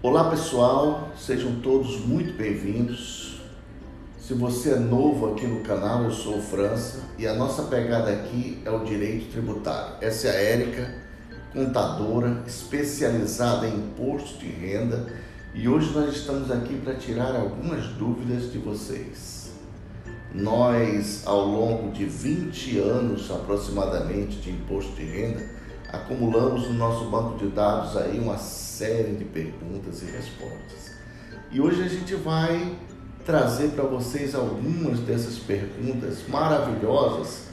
Olá pessoal, sejam todos muito bem-vindos. Se você é novo aqui no canal, eu sou o França e a nossa pegada aqui é o direito tributário. Essa é a Érica, contadora especializada em imposto de renda, e hoje nós estamos aqui para tirar algumas dúvidas de vocês. Nós, ao longo de 20 anos aproximadamente de imposto de renda, acumulamos no nosso banco de dados aí uma série de perguntas e respostas. E hoje a gente vai trazer para vocês algumas dessas perguntas maravilhosas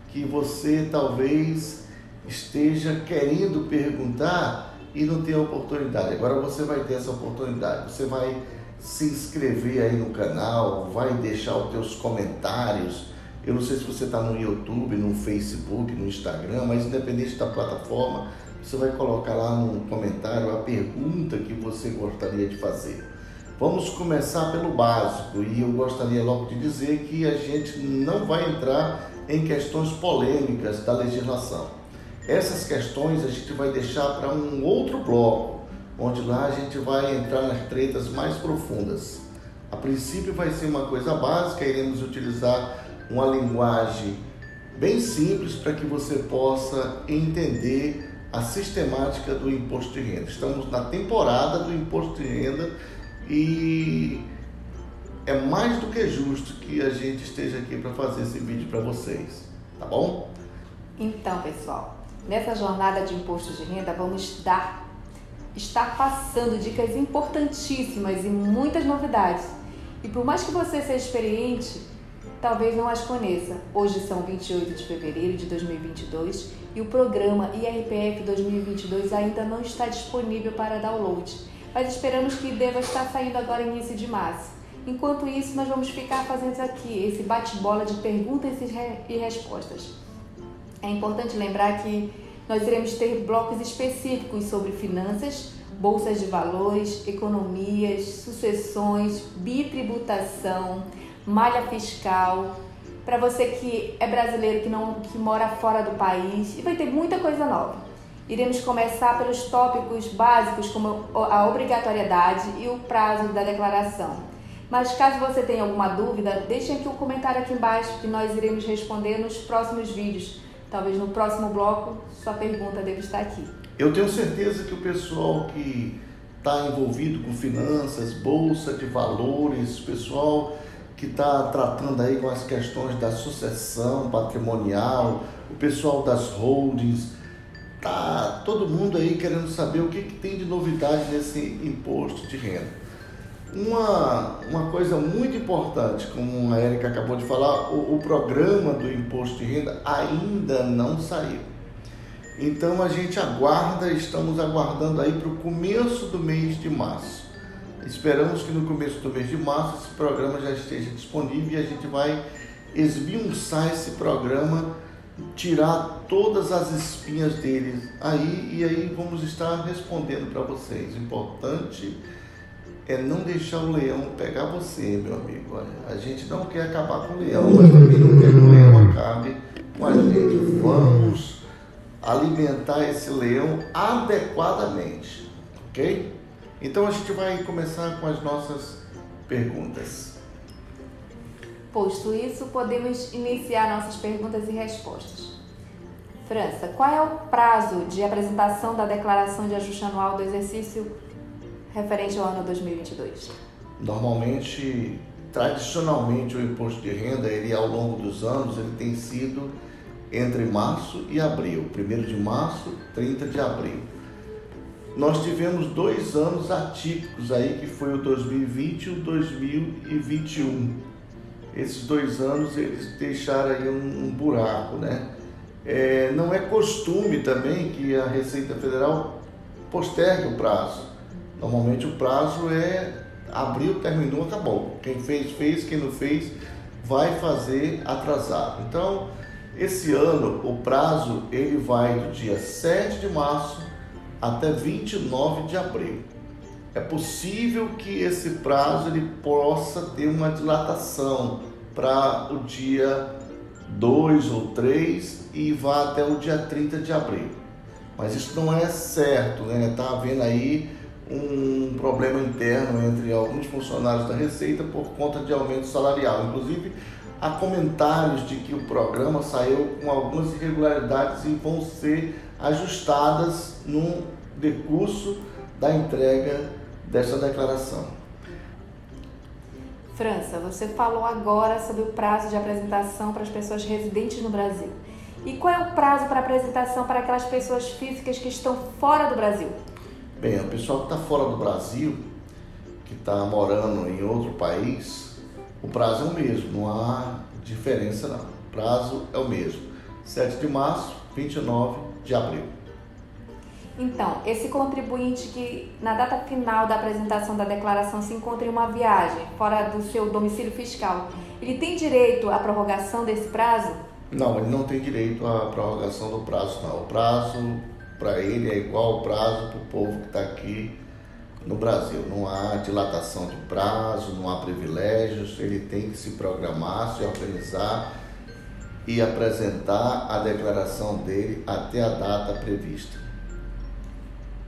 que você talvez esteja querendo perguntar e não tem a oportunidade. Agora você vai ter essa oportunidade. Você vai se inscrever aí no canal, vai deixar os teus comentários. Eu não sei se você está no YouTube, no Facebook, no Instagram, mas independente da plataforma, você vai colocar lá no comentário a pergunta que você gostaria de fazer. Vamos começar pelo básico, e eu gostaria logo de dizer que a gente não vai entrar em questões polêmicas da legislação. Essas questões a gente vai deixar para um outro bloco, onde lá a gente vai entrar nas tretas mais profundas. A princípio vai ser uma coisa básica, iremos utilizar uma linguagem bem simples para que você possa entender a sistemática do imposto de renda. Estamos na temporada do imposto de renda e é mais do que justo que a gente esteja aqui para fazer esse vídeo para vocês, tá bom? Então, pessoal, nessa jornada de imposto de renda vamos estar passando dicas importantíssimas e muitas novidades. E por mais que você seja experiente, talvez não as conheça. Hoje são 28 de fevereiro de 2022 e o programa IRPF 2022 ainda não está disponível para download, mas esperamos que deva estar saindo agora início de março. Enquanto isso, nós vamos ficar fazendo aqui esse bate-bola de perguntas e respostas. É importante lembrar que nós iremos ter blocos específicos sobre finanças, bolsas de valores, economias, sucessões, bitributação, malha fiscal, para você que é brasileiro que mora fora do país, e vai ter muita coisa nova. Iremos começar pelos tópicos básicos como a obrigatoriedade e o prazo da declaração. Mas caso você tenha alguma dúvida, deixe aqui um comentário aqui embaixo que nós iremos responder nos próximos vídeos. Talvez no próximo bloco sua pergunta deve estar aqui. Eu tenho certeza que o pessoal que está envolvido com finanças, bolsa de valores, pessoal que está tratando aí com as questões da sucessão patrimonial, o pessoal das holdings, tá todo mundo aí querendo saber o que tem de novidade nesse imposto de renda. Uma coisa muito importante, como a Érica acabou de falar, o programa do imposto de renda ainda não saiu. Então a gente estamos aguardando aí para o começo do mês de março. Esperamos que no começo do mês de março esse programa já esteja disponível e a gente vai esmiuçar esse programa, tirar todas as espinhas dele aí, e aí vamos estar respondendo para vocês. O importante é não deixar o leão pegar você, meu amigo. Olha, a gente não quer acabar com o leão, mas também não quer que o leão acabe com a gente. Vamos alimentar esse leão adequadamente, ok? Então a gente vai começar com as nossas perguntas. Posto isso, podemos iniciar nossas perguntas e respostas. França, qual é o prazo de apresentação da declaração de ajuste anual do exercício referente ao ano 2022? Normalmente, tradicionalmente, o imposto de renda, ele ao longo dos anos, ele tem sido entre março e abril. 1º de março, 30 de abril. Nós tivemos 2 anos atípicos aí, que foi o 2020 e o 2021. Esses 2 anos eles deixaram aí um buraco, né? Não é costume também que a Receita Federal postergue o prazo. Normalmente o prazo é abril, terminou, acabou. Quem fez, quem não fez vai fazer atrasado. Então, esse ano o prazo ele vai do dia 7 de março até 29 de abril. É possível que esse prazo ele possa ter uma dilatação para o dia 2 ou 3 e vá até o dia 30 de abril. Mas isso não é certo, né? Está havendo aí um problema interno entre alguns funcionários da Receita por conta de aumento salarial. Inclusive, há comentários de que o programa saiu com algumas irregularidades e vão ser ajustadas no decurso da entrega desta declaração. França, você falou agora sobre o prazo de apresentação para as pessoas residentes no Brasil. E qual é o prazo para apresentação para aquelas pessoas físicas que estão fora do Brasil? Bem, o pessoal que está fora do Brasil, que está morando em outro país, o prazo é o mesmo, não há diferença não. O prazo é o mesmo, 7 de março, 29 de abril. Então, esse contribuinte que na data final da apresentação da declaração se encontra em uma viagem fora do seu domicílio fiscal, ele tem direito à prorrogação desse prazo? Não, ele não tem direito à prorrogação do prazo não. O prazo para ele é igual ao prazo para o povo que está aqui no Brasil. Não há dilatação de prazo, não há privilégios, ele tem que se programar, se organizar e apresentar a declaração dele até a data prevista.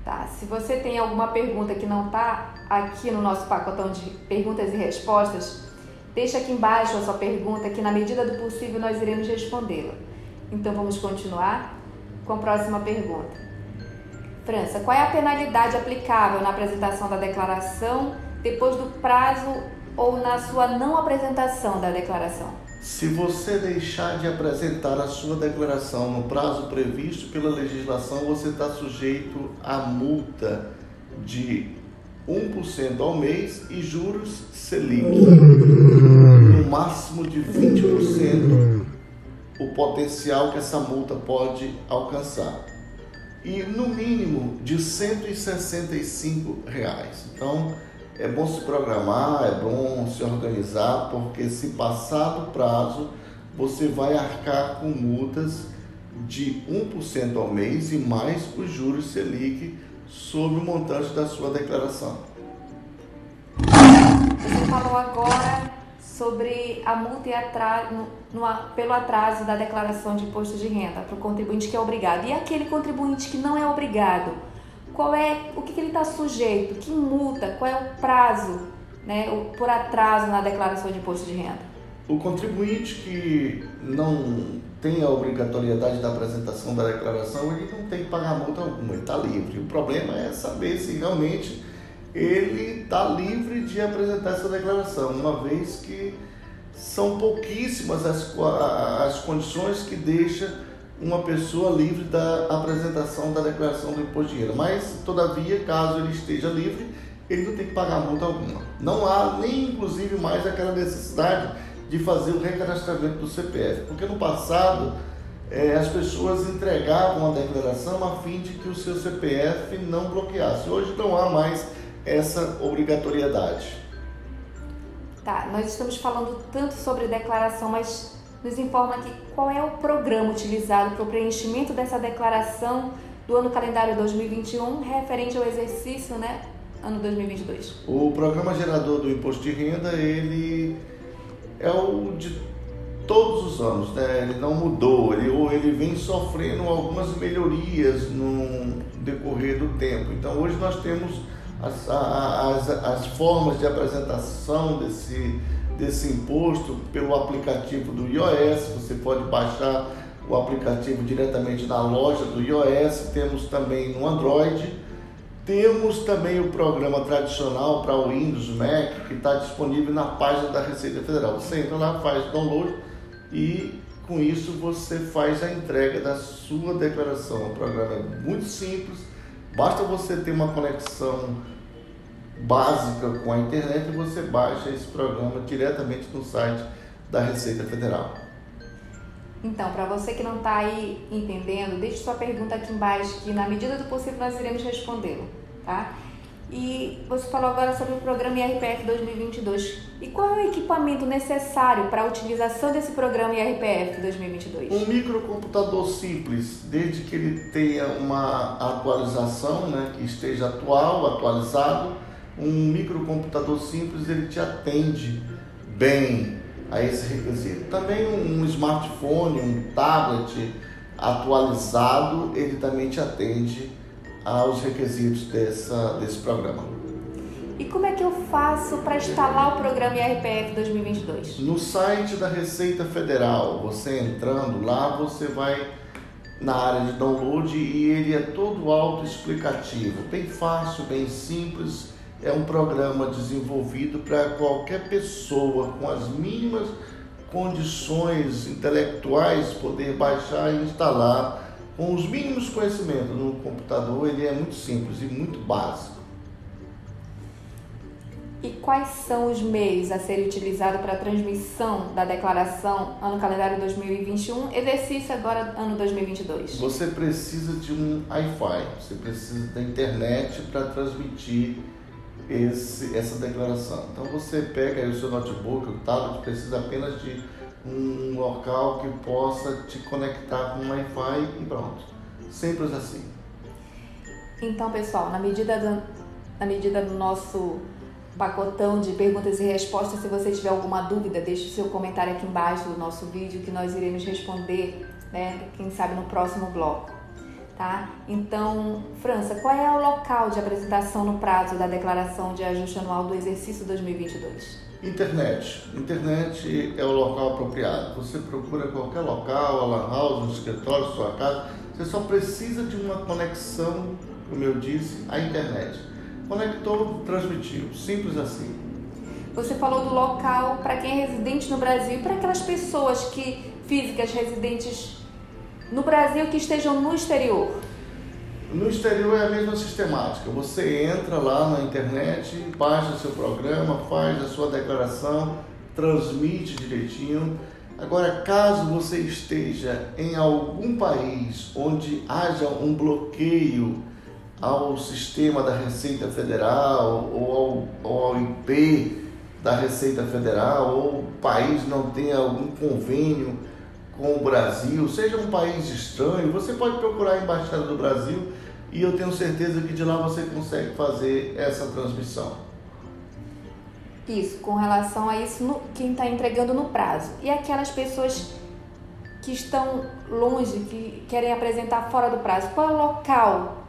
Tá, se você tem alguma pergunta que não está aqui no nosso pacotão de perguntas e respostas, deixa aqui embaixo a sua pergunta que na medida do possível nós iremos respondê-la. Então vamos continuar com a próxima pergunta. França, qual é a penalidade aplicável na apresentação da declaração depois do prazo ou na sua não apresentação da declaração? Se você deixar de apresentar a sua declaração no prazo previsto pela legislação, você está sujeito a multa de 1% ao mês e juros Selic, no máximo de 20% o potencial que essa multa pode alcançar. E no mínimo de R$ 165. Então, é bom se programar, é bom se organizar, porque se passar do prazo, você vai arcar com multas de 1% ao mês e mais os juros Selic sobre o montante da sua declaração. Você falou agora sobre a multa e pelo atraso da declaração de imposto de renda para o contribuinte que é obrigado. E aquele contribuinte que não é obrigado? O que ele está sujeito? Que multa? Qual é o prazo, né, por atraso na declaração de imposto de renda? O contribuinte que não tem a obrigatoriedade da apresentação da declaração, ele não tem que pagar multa alguma, ele está livre. O problema é saber se realmente ele está livre de apresentar essa declaração, uma vez que são pouquíssimas as condições que deixam uma pessoa livre da apresentação da declaração do imposto de renda. Mas, todavia, caso ele esteja livre, ele não tem que pagar multa alguma. Não há nem, inclusive, mais aquela necessidade de fazer o recadastramento do CPF, porque no passado as pessoas entregavam a declaração a fim de que o seu CPF não bloqueasse. Hoje não há mais essa obrigatoriedade. Tá, nós estamos falando tanto sobre declaração, mas nos informa aqui qual é o programa utilizado para o preenchimento dessa declaração do ano calendário 2021, referente ao exercício, né, ano 2022. O programa gerador do imposto de renda, ele é o de todos os anos, né? Ele não mudou, ele vem sofrendo algumas melhorias no decorrer do tempo. Então hoje nós temos as formas de apresentação desse imposto pelo aplicativo do iOS. Você pode baixar o aplicativo diretamente na loja do iOS, temos também no Android, temos também o programa tradicional para o Windows, Mac, que está disponível na página da Receita Federal. Você entra lá, faz download e com isso você faz a entrega da sua declaração. O programa é muito simples, basta você ter uma conexão básica com a internet e você baixa esse programa diretamente no site da Receita Federal. Então, para você que não está aí entendendo, deixe sua pergunta aqui embaixo, que na medida do possível nós iremos respondê-lo, tá? E você falou agora sobre o programa IRPF 2022. E qual é o equipamento necessário para a utilização desse programa IRPF 2022? Um microcomputador simples, desde que ele tenha uma atualização, né, que esteja atualizado. Um microcomputador simples, ele te atende bem a esse requisito. Também um smartphone, um tablet atualizado, ele também te atende aos requisitos desse programa. E como é que eu faço para instalar o programa IRPF 2022? No site da Receita Federal, você entrando lá, você vai na área de download e ele é todo autoexplicativo, bem fácil, bem simples. É um programa desenvolvido para qualquer pessoa com as mínimas condições intelectuais poder baixar e instalar com os mínimos conhecimentos no computador. Ele é muito simples e muito básico. E quais são os meios a serem utilizados para a transmissão da declaração ano calendário 2021, exercício agora ano 2022? Você precisa de um Wi-Fi, você precisa da internet para transmitir essa declaração. Então você pega aí o seu notebook, o tablet, precisa apenas de um local que possa te conectar com o Wi-Fi e pronto. Simples assim. Então, pessoal, na medida do nosso pacotão de perguntas e respostas, se você tiver alguma dúvida, deixe o seu comentário aqui embaixo do nosso vídeo que nós iremos responder, né, quem sabe no próximo bloco, tá? Então, França, qual é o local de apresentação no prazo da declaração de ajuste anual do exercício 2022? Internet é o local apropriado. Você procura qualquer local, a lan house, um escritório, sua casa, você só precisa de uma conexão, como eu disse, à internet. Conectou, transmitiu, simples assim. Você falou do local para quem é residente no Brasil e para aquelas pessoas físicas residentes no Brasil que estejam no exterior. No exterior é a mesma sistemática. Você entra lá na internet, baixa seu programa, faz a sua declaração, transmite direitinho. Agora, caso você esteja em algum país onde haja um bloqueio ao sistema da Receita Federal ou ao IP da Receita Federal, ou o país não tenha algum convênio com o Brasil, seja um país estranho, você pode procurar a Embaixada do Brasil e eu tenho certeza que de lá você consegue fazer essa transmissão. Isso, com relação a isso, quem está entregando no prazo. E aquelas pessoas que estão longe, que querem apresentar fora do prazo, qual é o local?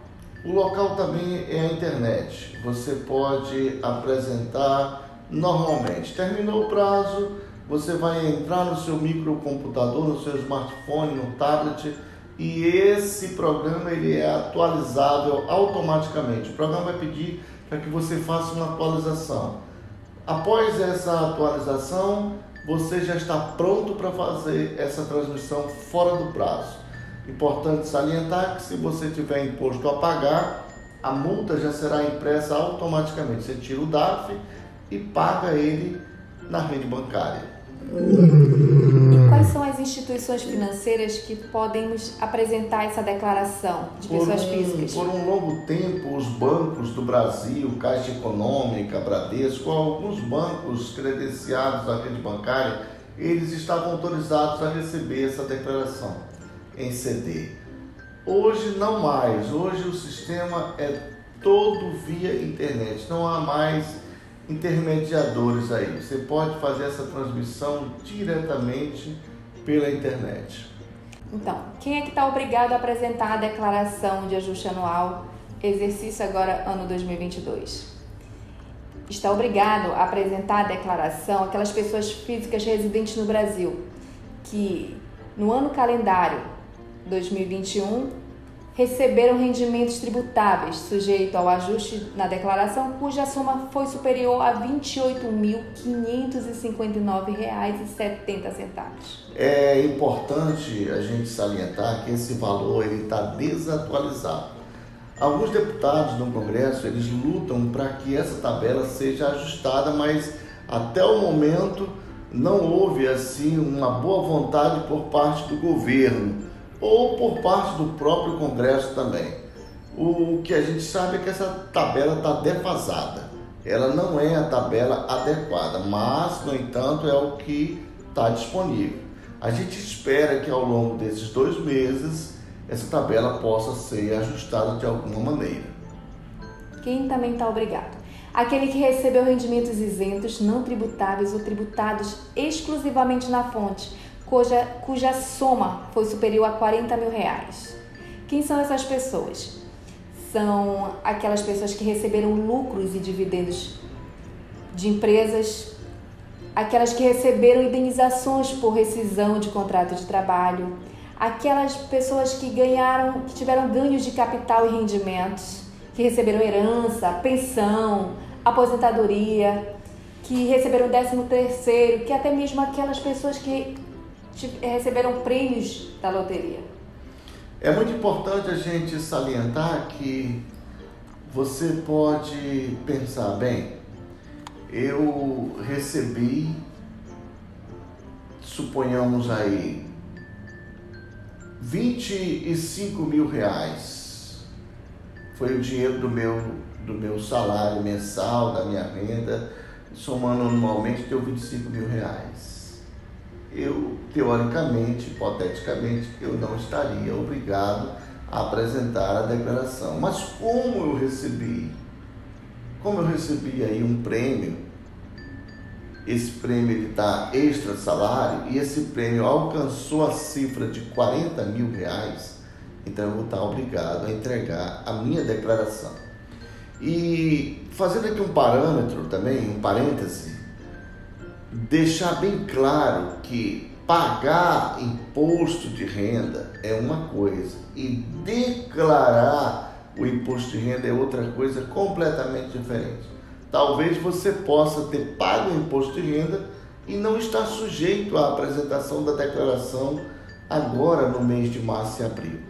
O local também é a internet. Você pode apresentar normalmente. Terminou o prazo, você vai entrar no seu microcomputador, no seu smartphone, no tablet, e esse programa ele é atualizável automaticamente. O programa vai pedir para que você faça uma atualização. Após essa atualização, você já está pronto para fazer essa transmissão fora do prazo. Importante salientar que se você tiver imposto a pagar, a multa já será impressa automaticamente. Você tira o DARF e paga ele na rede bancária. E quais são as instituições financeiras que podemos apresentar essa declaração de pessoas físicas? Por um longo tempo, os bancos do Brasil, Caixa Econômica, Bradesco, alguns bancos credenciados à rede bancária, eles estavam autorizados a receber essa declaração em CD. Hoje não mais, hoje o sistema é todo via internet, não há mais intermediadores aí, você pode fazer essa transmissão diretamente pela internet. Então, quem é que está obrigado a apresentar a declaração de ajuste anual, exercício agora ano 2022? Está obrigado a apresentar a declaração aquelas pessoas físicas residentes no Brasil que no ano calendário 2021, receberam rendimentos tributáveis sujeito ao ajuste na declaração cuja soma foi superior a R$ 28.559,70. É importante a gente salientar que esse valor está desatualizado. Alguns deputados no Congresso eles lutam para que essa tabela seja ajustada, mas até o momento não houve assim uma boa vontade por parte do governo ou por parte do próprio Congresso também. O que a gente sabe é que essa tabela está defasada. Ela não é a tabela adequada, mas, no entanto, é o que está disponível. A gente espera que ao longo desses 2 meses essa tabela possa ser ajustada de alguma maneira. Quem também está obrigado? Aquele que recebeu rendimentos isentos, não tributáveis ou tributados exclusivamente na fonte, cuja soma foi superior a R$ 40 mil. Quem são essas pessoas? são aquelas pessoas que receberam lucros e dividendos de empresas, aquelas que receberam indenizações por rescisão de contrato de trabalho, aquelas pessoas que tiveram ganhos de capital e rendimentos, que receberam herança, pensão, aposentadoria, que receberam 13º, que até mesmo aquelas pessoas que receberam prêmios da loteria. É muito importante a gente salientar que você pode pensar, bem, eu recebi, suponhamos aí, R$25.000. Foi o dinheiro do meu salário mensal, da minha renda, somando anualmente deu R$25.000. Eu, teoricamente, hipoteticamente, eu não estaria obrigado a apresentar a declaração. Mas como eu recebi aí um prêmio, esse prêmio está extra salário e esse prêmio alcançou a cifra de R$40.000, então eu vou estar obrigado a entregar a minha declaração. E fazendo aqui um parâmetro também, um parêntese, deixar bem claro que pagar imposto de renda é uma coisa e declarar o imposto de renda é outra coisa completamente diferente. Talvez você possa ter pago o imposto de renda e não estar sujeito à apresentação da declaração agora no mês de março e abril.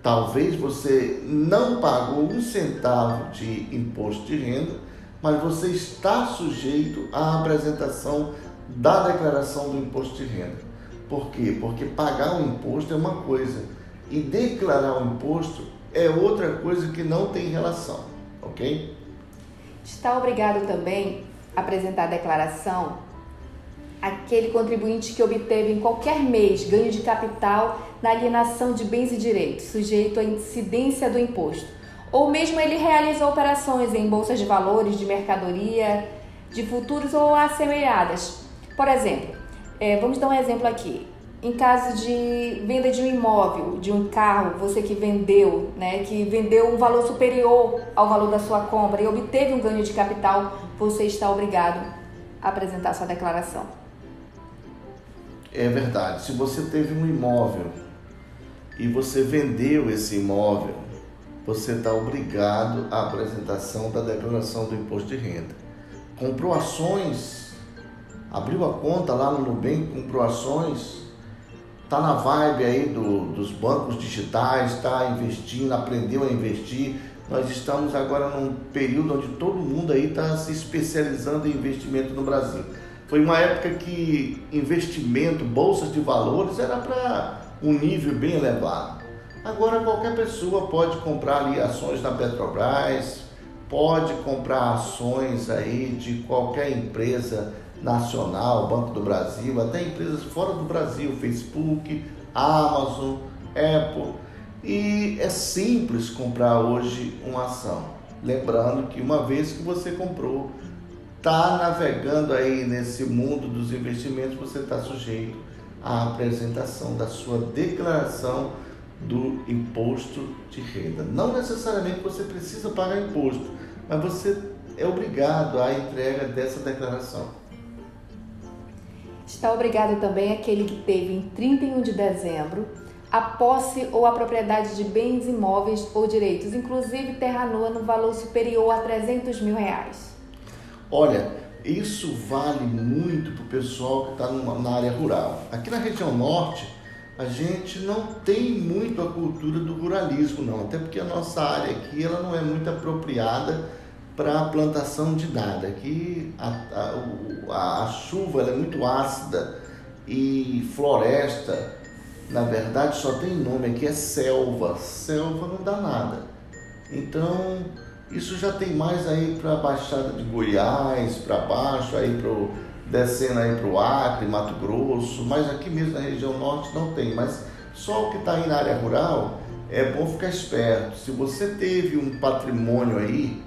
Talvez você não pagou um centavo de imposto de renda, mas você está sujeito à apresentação da declaração do imposto de renda. Por quê? Porque pagar o imposto é uma coisa e declarar o imposto é outra coisa que não tem relação, ok? Está obrigado também a apresentar a declaração aquele contribuinte que obteve em qualquer mês ganho de capital na alienação de bens e direitos, sujeito à incidência do imposto. Ou mesmo ele realiza operações em bolsas de valores, de mercadoria, de futuros ou assemelhadas. Por exemplo, vamos dar um exemplo aqui. Em caso de venda de um imóvel, de um carro, você que vendeu um valor superior ao valor da sua compra e obteve um ganho de capital, você está obrigado a apresentar sua declaração. É verdade. Se você teve um imóvel e você vendeu esse imóvel, você está obrigado à apresentação da declaração do imposto de renda. Comprou ações, abriu a conta lá no Nubank, comprou ações, está na vibe aí dos bancos digitais, está investindo, aprendeu a investir. Nós estamos agora num período onde todo mundo aí está se especializando em investimento no Brasil. Foi uma época que investimento, bolsas de valores, era para um nível bem elevado. Agora qualquer pessoa pode comprar ali ações da Petrobras, pode comprar ações aí de qualquer empresa nacional, Banco do Brasil, até empresas fora do Brasil, Facebook, Amazon, Apple. E é simples comprar hoje uma ação. Lembrando que uma vez que você comprou, está navegando aí nesse mundo dos investimentos, você está sujeito à apresentação da sua declaração do imposto de renda. Não necessariamente você precisa pagar imposto, mas você é obrigado à entrega dessa declaração. Está obrigado também aquele que teve em 31 de dezembro a posse ou a propriedade de bens imóveis ou direitos, inclusive terra nua, no valor superior a R$300.000. Olha, isso vale muito para o pessoal que está na área rural. Aqui na região norte, a gente não tem muito a cultura do ruralismo, não. Até porque a nossa área aqui ela não é muito apropriada para a plantação de nada. Aqui a chuva ela é muito ácida e floresta, na verdade, só tem nome aqui, é selva. Selva não dá nada. Então, isso já tem mais aí para a Baixada de Goiás, para baixo, aí descendo aí para o Acre, Mato Grosso, mas aqui mesmo na região norte não tem. Mas só o que está aí na área rural, é bom ficar esperto. Se você teve um patrimônio aí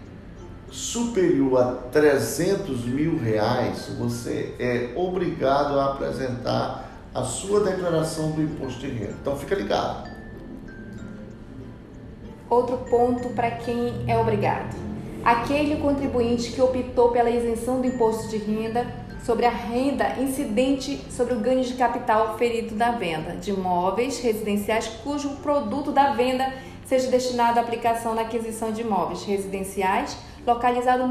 superior a R$300.000, você é obrigado a apresentar a sua declaração do imposto de renda. Então fica ligado. outro ponto para quem é obrigado. Aquele contribuinte que optou pela isenção do imposto de renda sobre a renda incidente sobre o ganho de capital ferido da venda de imóveis residenciais cujo produto da venda seja destinado à aplicação na aquisição de imóveis residenciais localizados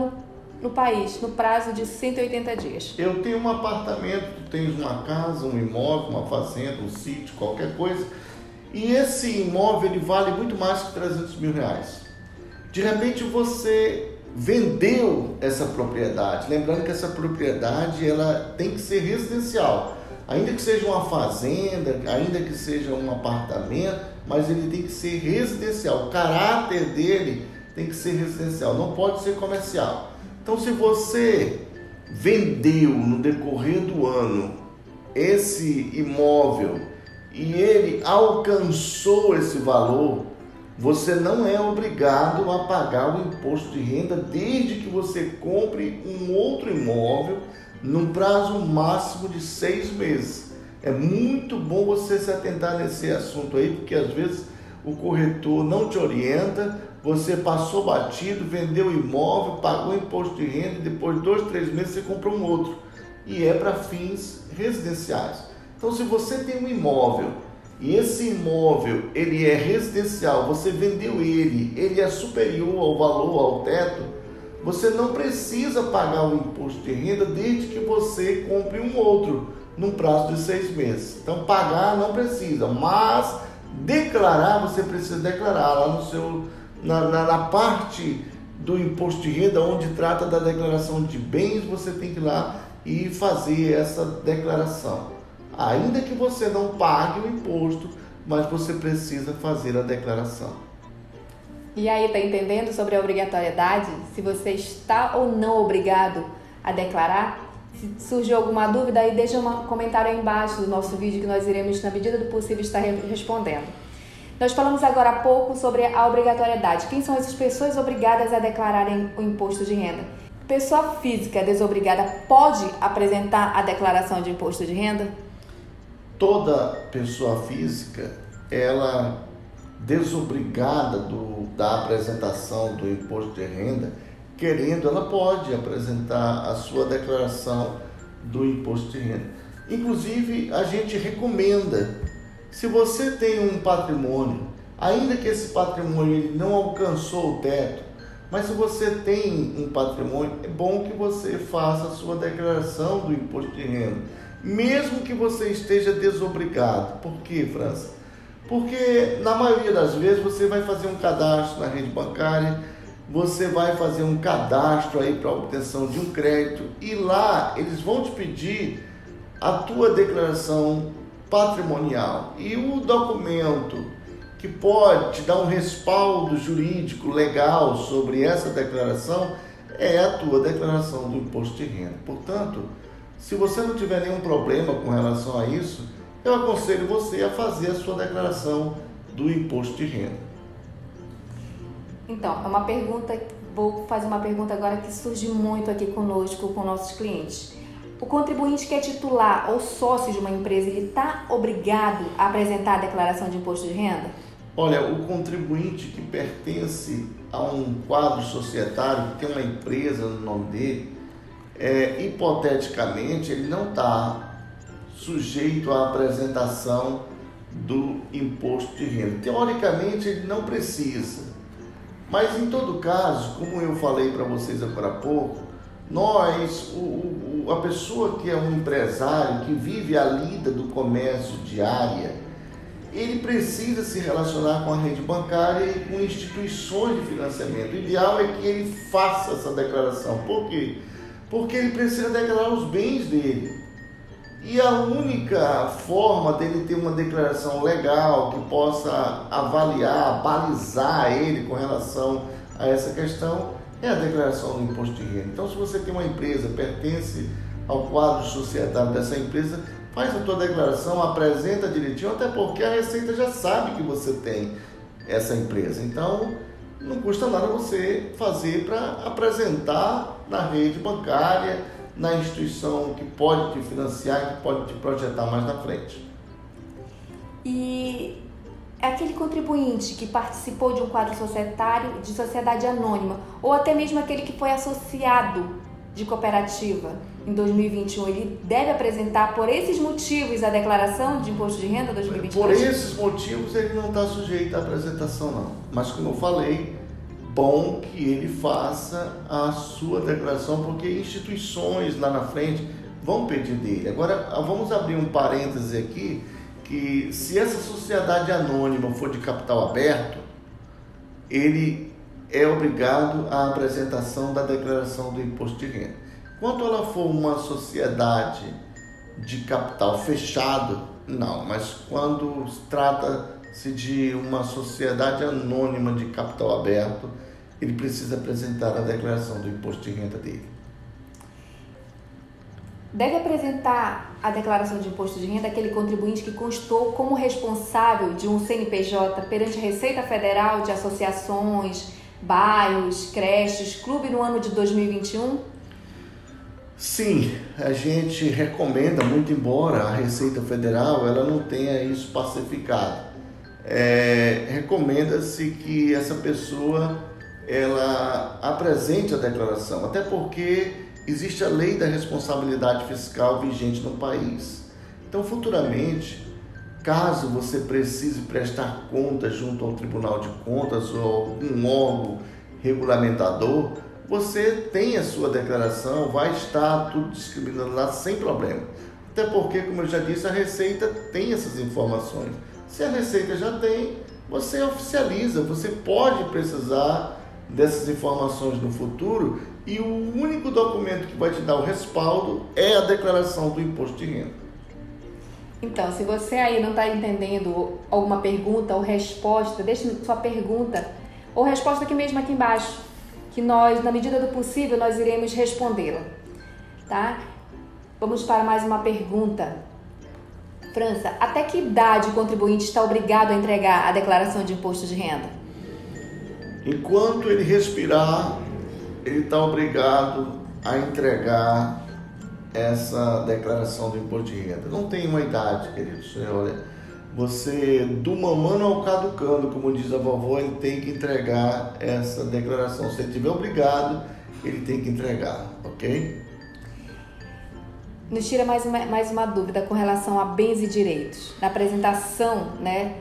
no país, no prazo de 180 dias. Eu tenho um apartamento, tu tens uma casa, um imóvel, uma fazenda, um sítio, qualquer coisa, e esse imóvel ele vale muito mais que 300 mil reais. De repente você vendeu essa propriedade, lembrando que essa propriedade ela tem que ser residencial, ainda que seja uma fazenda, ainda que seja um apartamento, mas ele tem que ser residencial, o caráter dele tem que ser residencial, não pode ser comercial. Então, se você vendeu no decorrer do ano esse imóvel e ele alcançou esse valor, você não é obrigado a pagar o imposto de renda desde que você compre um outro imóvel num prazo máximo de 6 meses. É muito bom você se atentar nesse assunto aí, porque às vezes o corretor não te orienta, você passou batido, vendeu o imóvel, pagou o imposto de renda e depois de 2, 3 meses você comprou um outro. E é para fins residenciais. Então, se você tem um imóvel e esse imóvel ele é residencial, você vendeu ele é superior ao valor, ao teto, você não precisa pagar o imposto de renda desde que você compre um outro num prazo de 6 meses. Então, pagar não precisa, mas declarar, você precisa declarar lá no seu, na parte do imposto de renda, onde trata da declaração de bens, você tem que ir lá e fazer essa declaração. Ainda que você não pague o imposto, mas você precisa fazer a declaração. E aí, tá entendendo sobre a obrigatoriedade? Se você está ou não obrigado a declarar? Se surgiu alguma dúvida, aí deixa um comentário aí embaixo do nosso vídeo que nós iremos, na medida do possível, estar respondendo. Nós falamos agora há pouco sobre a obrigatoriedade. Quem são essas pessoas obrigadas a declararem o imposto de renda? Pessoa física desobrigada pode apresentar a declaração de imposto de renda? Toda pessoa física, ela desobrigada da apresentação do imposto de renda, querendo, ela pode apresentar a sua declaração do imposto de renda. Inclusive, a gente recomenda, se você tem um patrimônio, ainda que esse patrimônio ele não alcançou o teto, mas se você tem um patrimônio, é bom que você faça a sua declaração do imposto de renda, mesmo que você esteja desobrigado. Por quê, França? Porque na maioria das vezes você vai fazer um cadastro na rede bancária, você vai fazer um cadastro aí para obtenção de um crédito e lá eles vão te pedir a tua declaração patrimonial e o documento que pode te dar um respaldo jurídico legal sobre essa declaração é a tua declaração do imposto de renda. Portanto, se você não tiver nenhum problema com relação a isso, eu aconselho você a fazer a sua declaração do imposto de renda. Então, vou fazer uma pergunta agora que surge muito aqui conosco, com nossos clientes. O contribuinte que é titular ou sócio de uma empresa, ele está obrigado a apresentar a declaração de imposto de renda? Olha, o contribuinte que pertence a um quadro societário, que tem uma empresa no nome dele, hipoteticamente, ele não está sujeito à apresentação do imposto de renda. Teoricamente, ele não precisa. Mas, em todo caso, como eu falei para vocês agora há pouco, a pessoa que é um empresário, que vive a lida do comércio diária, ele precisa se relacionar com a rede bancária e com instituições de financiamento. O ideal é que ele faça essa declaração. Por quê? Porque ele precisa declarar os bens dele. E a única forma dele ter uma declaração legal que possa avaliar, balizar ele com relação a essa questão é a declaração do imposto de renda. Então, se você tem uma empresa, pertence ao quadro societário dessa empresa, faz a tua declaração, apresenta direitinho, até porque a Receita já sabe que você tem essa empresa. Então, não custa nada você fazer para apresentar na rede bancária, na instituição que pode te financiar, que pode te projetar mais na frente. E é aquele contribuinte que participou de um quadro societário de sociedade anônima, ou até mesmo aquele que foi associado de cooperativa em 2021, ele deve apresentar por esses motivos a declaração de imposto de renda 2022? Por esses motivos ele não está sujeito à apresentação não, mas como eu falei, bom que ele faça a sua declaração, porque instituições lá na frente vão pedir dele. Agora vamos abrir um parêntese aqui, que se essa sociedade anônima for de capital aberto, ele é obrigado à apresentação da declaração do imposto de renda. Quando ela for uma sociedade de capital fechado, não, mas quando trata-se de uma sociedade anônima de capital aberto, ele precisa apresentar a declaração do imposto de renda dele. Deve apresentar a declaração de imposto de renda aquele contribuinte que constou como responsável de um CNPJ perante a Receita Federal de associações, bairros, creches, clube no ano de 2021? Sim, a gente recomenda, muito embora a Receita Federal ela não tenha isso pacificado. Recomenda-se que essa pessoa ela apresente a declaração, até porque existe a lei da responsabilidade fiscal vigente no país. Então, futuramente, caso você precise prestar contas junto ao Tribunal de Contas ou algum órgão regulamentador, você tem a sua declaração, vai estar tudo discriminado lá sem problema. Até porque, como eu já disse, a Receita tem essas informações. Se a Receita já tem, você oficializa, você pode precisar dessas informações no futuro e o único documento que vai te dar o respaldo é a declaração do imposto de renda. Então, se você aí não está entendendo alguma pergunta ou resposta, deixe sua pergunta ou resposta aqui mesmo aqui embaixo, que nós, na medida do possível, nós iremos respondê-la, tá? Vamos para mais uma pergunta. França, até que idade o contribuinte está obrigado a entregar a declaração de imposto de renda? Enquanto ele respirar, ele está obrigado a entregar essa declaração do imposto de renda. Não tem uma idade, querido senhor. Olha, você, do mamando ao caducando, como diz a vovó, ele tem que entregar essa declaração. Se ele estiver obrigado, ele tem que entregar, ok? Nos tira mais uma dúvida com relação a bens e direitos. Na apresentação, né?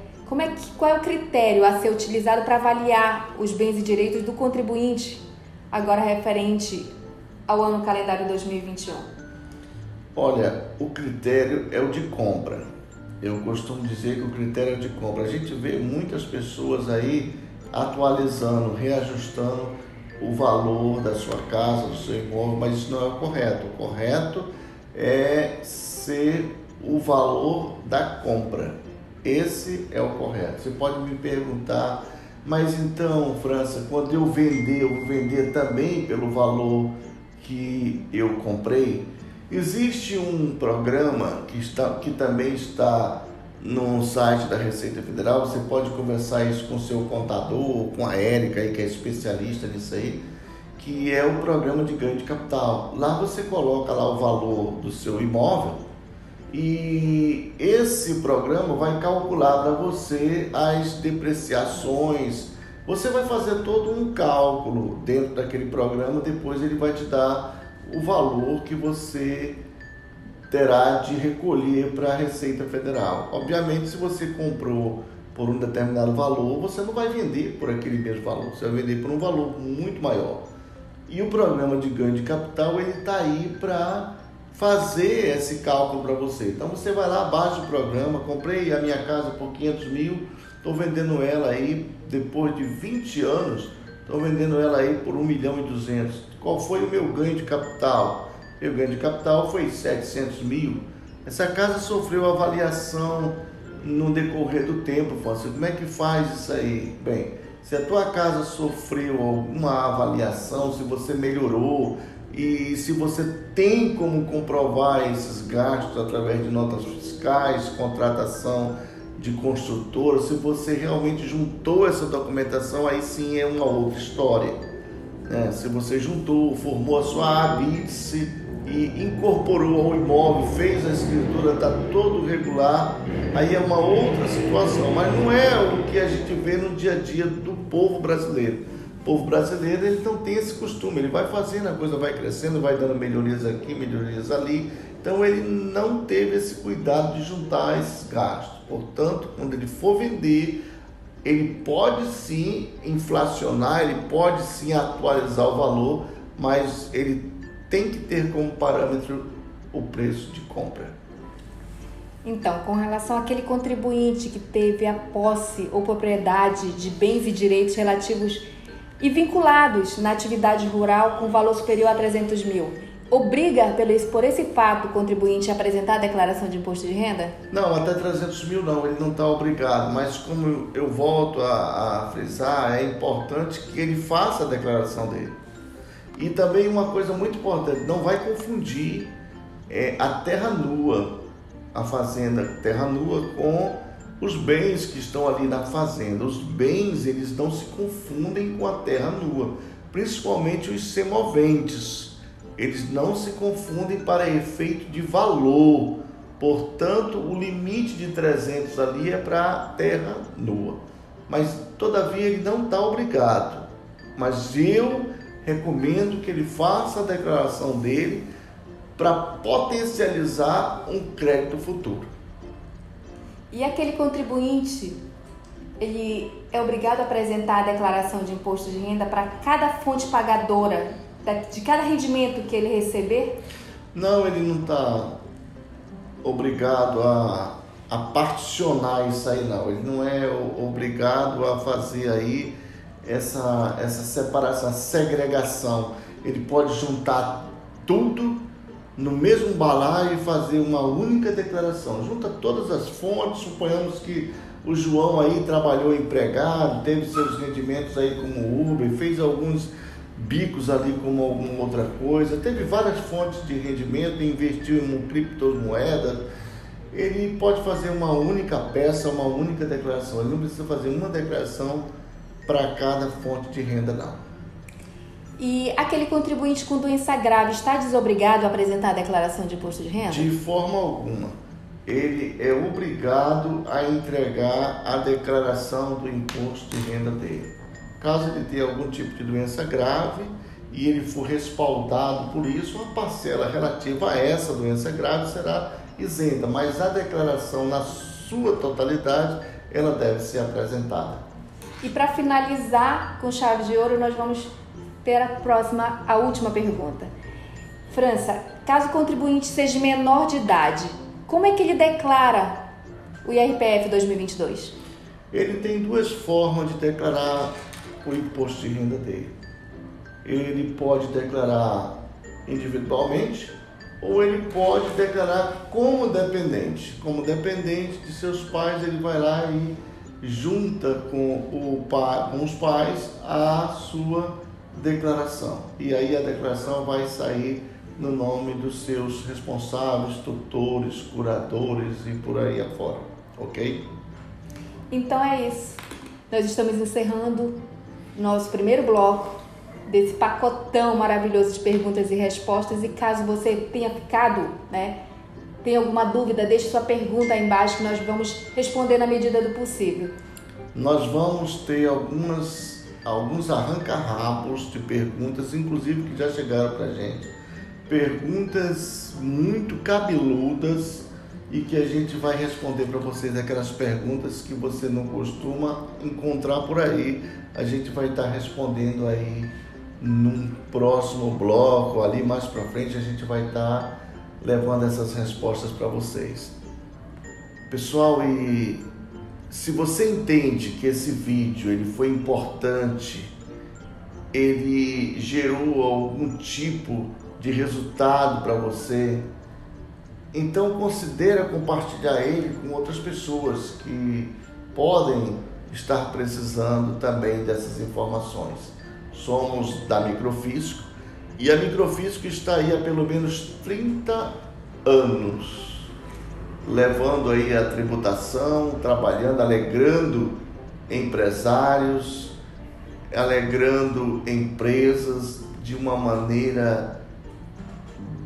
Qual é o critério a ser utilizado para avaliar os bens e direitos do contribuinte, agora referente ao ano calendário 2021? Olha, o critério é o de compra. Eu costumo dizer que o critério é o de compra. A gente vê muitas pessoas aí atualizando, reajustando o valor da sua casa, do seu imóvel, mas isso não é o correto. O correto é ser o valor da compra. Esse é o correto. Você pode me perguntar, mas então, França, quando eu vou vender também pelo valor que eu comprei? Existe um programa que também está no site da Receita Federal. Você pode conversar isso com o seu contador, com a Érica, que é especialista nisso aí, que é o programa de ganho de capital. Lá você coloca lá o valor do seu imóvel e esse programa vai calcular para você as depreciações. Você vai fazer todo um cálculo dentro daquele programa, depois ele vai te dar o valor que você terá de recolher para a Receita Federal. Obviamente, se você comprou por um determinado valor, você não vai vender por aquele mesmo valor, você vai vender por um valor muito maior. E o programa de ganho de capital, ele está aí para fazer esse cálculo para você. Então você vai lá, baixa o programa, comprei a minha casa por 500 mil, estou vendendo ela aí, depois de 20 anos, estou vendendo ela aí por 1.200.000. Qual foi o meu ganho de capital? Meu ganho de capital foi 700 mil. Essa casa sofreu avaliação no decorrer do tempo, Fácil. Como é que faz isso aí? Bem, se a tua casa sofreu alguma avaliação, se você melhorou, e se você tem como comprovar esses gastos através de notas fiscais, contratação de construtora, se você realmente juntou essa documentação, aí sim é uma outra história. Se você juntou, formou a sua ABITSE e incorporou ao imóvel, fez a escritura, está todo regular, aí é uma outra situação, mas não é o que a gente vê no dia a dia do povo brasileiro. O povo brasileiro, ele não tem esse costume, ele vai fazendo, a coisa vai crescendo, vai dando melhorias aqui, melhorias ali, então ele não teve esse cuidado de juntar esses gastos. Portanto, quando ele for vender, ele pode sim inflacionar, ele pode sim atualizar o valor, mas ele tem que ter como parâmetro o preço de compra. Então, com relação àquele contribuinte que teve a posse ou propriedade de bens e direitos relativos e vinculados na atividade rural com valor superior a 300 mil, obriga por esse fato o contribuinte a apresentar a declaração de imposto de renda? Não, até 300 mil não, ele não está obrigado, mas como eu volto a frisar, é importante que ele faça a declaração dele. E também uma coisa muito importante, não vai confundir a terra nua, a fazenda terra nua com os bens que estão ali na fazenda. Os bens, eles não se confundem com a terra nua, principalmente os semoventes. Eles não se confundem para efeito de valor. Portanto, o limite de 300 ali é para terra nua. Mas, todavia, ele não está obrigado. Mas eu recomendo que ele faça a declaração dele para potencializar um crédito futuro. E aquele contribuinte, ele é obrigado a apresentar a declaração de imposto de renda para cada fonte pagadora de cada rendimento que ele receber? Não, ele não está obrigado a particionar isso aí, não. Ele não é obrigado a fazer aí essa separação, essa segregação. Ele pode juntar tudo no mesmo balaio e fazer uma única declaração. Junta todas as fontes, suponhamos que o João aí trabalhou empregado, teve seus rendimentos aí como Uber, fez alguns bicos ali como alguma outra coisa, teve várias fontes de rendimento, investiu em criptomoedas. Ele pode fazer uma única peça, uma única declaração. Ele não precisa fazer uma declaração para cada fonte de renda, não. E aquele contribuinte com doença grave está desobrigado a apresentar a declaração de imposto de renda? De forma alguma. Ele é obrigado a entregar a declaração do imposto de renda dele. Caso ele tenha algum tipo de doença grave e ele for respaldado por isso, a parcela relativa a essa doença grave será isenta, mas a declaração na sua totalidade, ela deve ser apresentada. E para finalizar com chave de ouro, nós vamos ter a última pergunta. França, caso o contribuinte seja menor de idade, como é que ele declara o IRPF 2022? Ele tem duas formas de declarar o imposto de renda dele. Ele pode declarar individualmente ou ele pode declarar como dependente. Como dependente de seus pais, ele vai lá e junta com os pais a sua declaração. E aí a declaração vai sair no nome dos seus responsáveis, tutores, curadores e por aí afora, ok? Então é isso. Nós estamos encerrando nosso primeiro bloco desse pacotão maravilhoso de perguntas e respostas. E caso você tenha ficado, tem alguma dúvida, deixe sua pergunta aí embaixo que nós vamos responder na medida do possível. Nós vamos ter alguns arranca-rabos de perguntas, inclusive que já chegaram para a gente. Perguntas muito cabeludas e que a gente vai responder para vocês, aquelas perguntas que você não costuma encontrar por aí. A gente vai estar respondendo aí num próximo bloco, ali mais para frente a gente vai estar levando essas respostas para vocês. Pessoal, e se você entende que esse vídeo ele foi importante, ele gerou algum tipo de resultado para você, então considere compartilhar ele com outras pessoas que podem estar precisando também dessas informações. Somos da Microfisco e a Microfisco está aí há pelo menos 30 anos, levando aí a tributação, trabalhando, alegrando empresários, alegrando empresas de uma maneira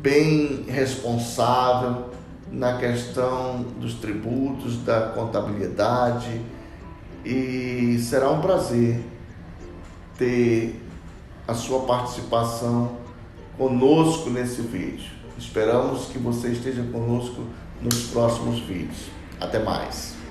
bem responsável na questão dos tributos, da contabilidade, e será um prazer ter a sua participação conosco nesse vídeo. Esperamos que você esteja conosco nos próximos vídeos. Até mais!